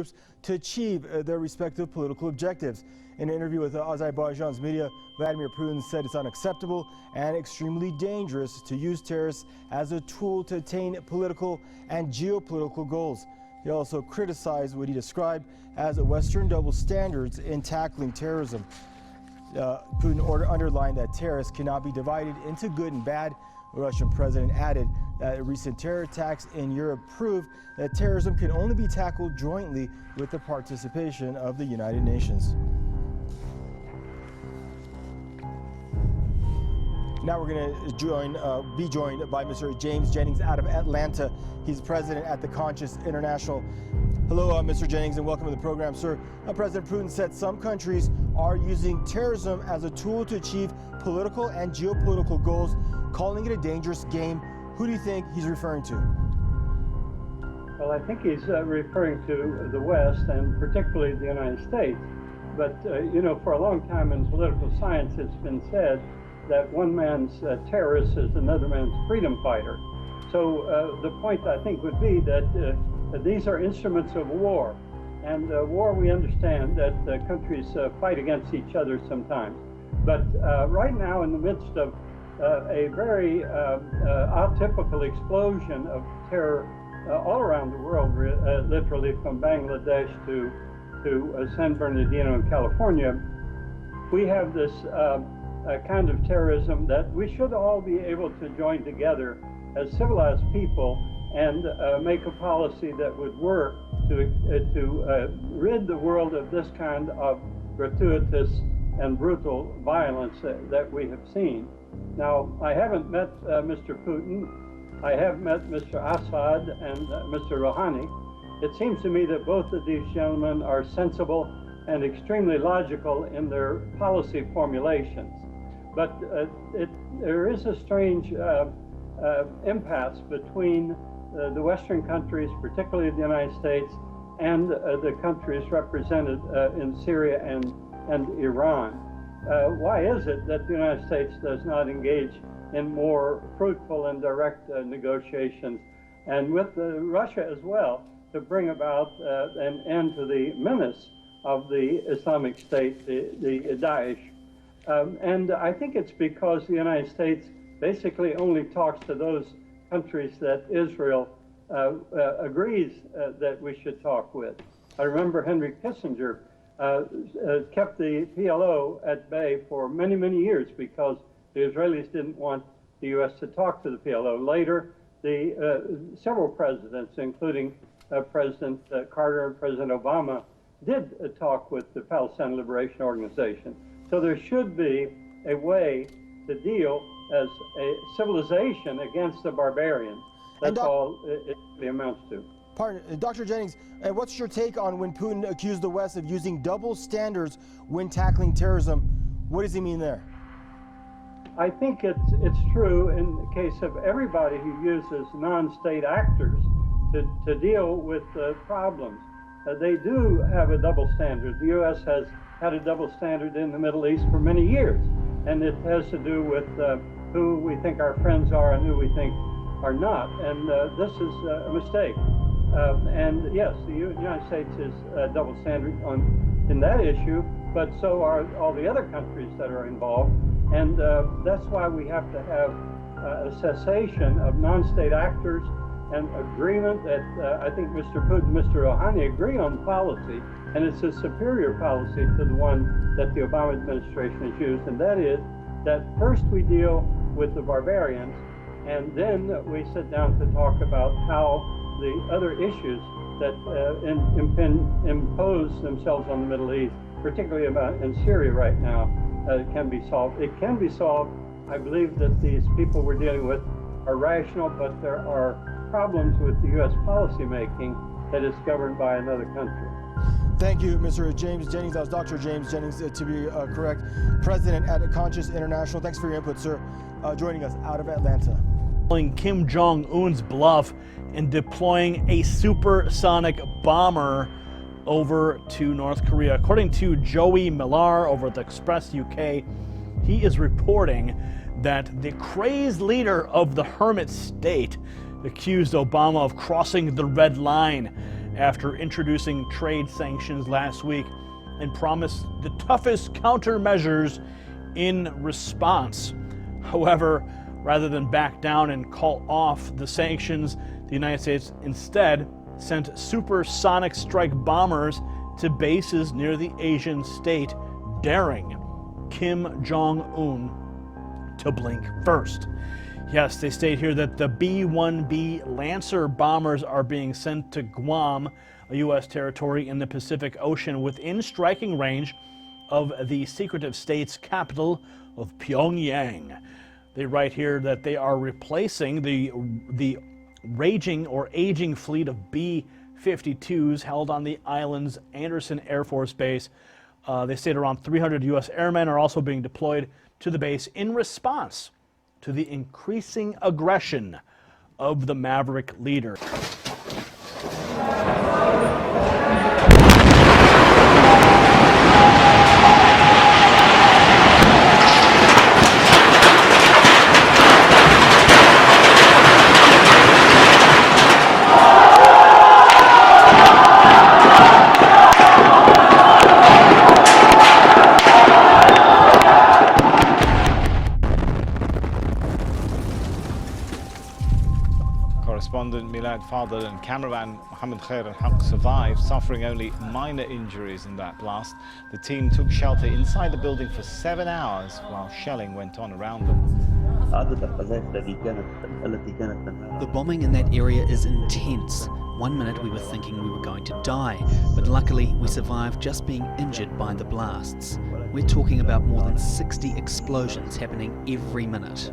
groups to achieve their respective political objectives. In an interview with Azerbaijan's media, Vladimir Putin said it's unacceptable and extremely dangerous to use terrorists as a tool to attain political and geopolitical goals. He also criticized what he described as Western double standards in tackling terrorism. Putin underlined that terrorists cannot be divided into good and bad. The Russian president added that recent terror attacks in Europe prove that terrorism can only be tackled jointly with the participation of the United Nations. Now we're going to be joined by Mr. James Jennings out of Atlanta. He's president at the Conscious International. Hello, Mr. Jennings, and welcome to the program, sir. President Putin said some countries are using terrorism as a tool to achieve political and geopolitical goals, calling it a dangerous game. Who do you think he's referring to? Well, I think he's referring to the West, and particularly the United States. But, you know, for a long time in political science, it's been said that one man's terrorist is another man's freedom fighter. So the point, I think, would be that these are instruments of war. And war, we understand that countries fight against each other sometimes. But right now, in the midst of a very atypical explosion of terror all around the world, literally from Bangladesh to San Bernardino in California, we have this kind of terrorism that we should all be able to join together as civilized people and make a policy that would work to rid the world of this kind of gratuitous and brutal violence that we have seen. Now, I haven't met Mr. Putin. I have met Mr. Assad and Mr. Rouhani. It seems to me that both of these gentlemen are sensible and extremely logical in their policy formulations. But there is a strange impasse between the Western countries, particularly the United States, and the countries represented in Syria and Iran. Why is it that the United States does not engage in more fruitful and direct negotiations, and with Russia as well, to bring about an end to the menace of the Islamic State, the Daesh? And I think it's because the United States basically only talks to those countries that Israel agrees that we should talk with. I remember Henry Kissinger kept the PLO at bay for many, many years because the Israelis didn't want the U.S. to talk to the PLO. Later, several presidents, including President Carter and President Obama, did talk with the Palestine Liberation Organization. So there should be a way to deal as a civilization against the barbarians. That's all it really amounts to. Pardon, Dr. Jennings, what's your take on when Putin accused the West of using double standards when tackling terrorism? What does he mean there? I think it's true in the case of everybody who uses non-state actors to deal with problems. They do have a double standard. The U.S. has had a double standard in the Middle East for many years, and it has to do with who we think our friends are and who we think are not, and this is a mistake. And yes, the United States is a double standard in that issue, but so are all the other countries that are involved, and that's why we have to have a cessation of non-state actors and agreement that I think Mr. Putin and Mr. Rouhani agree on policy, and it's a superior policy to the one that the Obama administration has used, and that is that first we deal with the barbarians, and then we sit down to talk about how the other issues that impose themselves on the Middle East, particularly in Syria right now, can be solved. It can be solved. I believe that these people we're dealing with are rational, but there are problems with the U.S. policymaking that is governed by another country. Thank you, Mr. James Jennings. That was Dr. James Jennings, to be correct, president at Conscious International. Thanks for your input, sir, joining us out of Atlanta. Kim Jong-un's bluff in deploying a supersonic bomber over to North Korea. According to Joey Millar over at the Express UK, he is reporting that the crazed leader of the Hermit State accused Obama of crossing the red line after introducing trade sanctions last week and promised the toughest countermeasures in response. However, rather than back down and call off the sanctions, the United States instead sent supersonic strike bombers to bases near the Asian state, daring Kim Jong-un to blink first. Yes, they state here that the B-1B Lancer bombers are being sent to Guam, a U.S. territory in the Pacific Ocean within striking range of the secretive state's capital of Pyongyang. They write here that they are replacing the raging or aging fleet of B-52s held on the island's Andersen Air Force Base. They state around 300 U.S. airmen are also being deployed to the base in response to the increasing aggression of the Maverick leader. Correspondent Milad Fadel and cameraman Mohammed Khair al-Haq survived, suffering only minor injuries in that blast. The team took shelter inside the building for 7 hours while shelling went on around them. The bombing in that area is intense. 1 minute we were thinking we were going to die, but luckily we survived just being injured by the blasts. We're talking about more than 60 explosions happening every minute.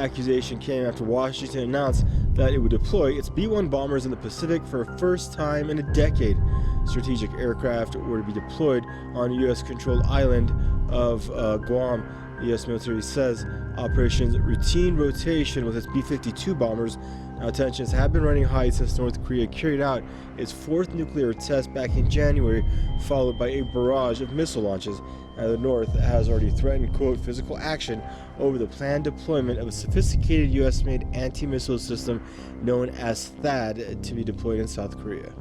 accusation came after Washington announced that it would deploy its B-1 bombers in the Pacific for the first time in a decade. Strategic aircraft were to be deployed on the U.S.-controlled island of Guam. The U.S. military says Operation's routine rotation with its B-52 bombers. Now, tensions have been running high since North Korea carried out its fourth nuclear test back in January, followed by a barrage of missile launches. Now, the North has already threatened, quote, physical action over the planned deployment of a sophisticated U.S.-made anti-missile system known as THAAD to be deployed in South Korea.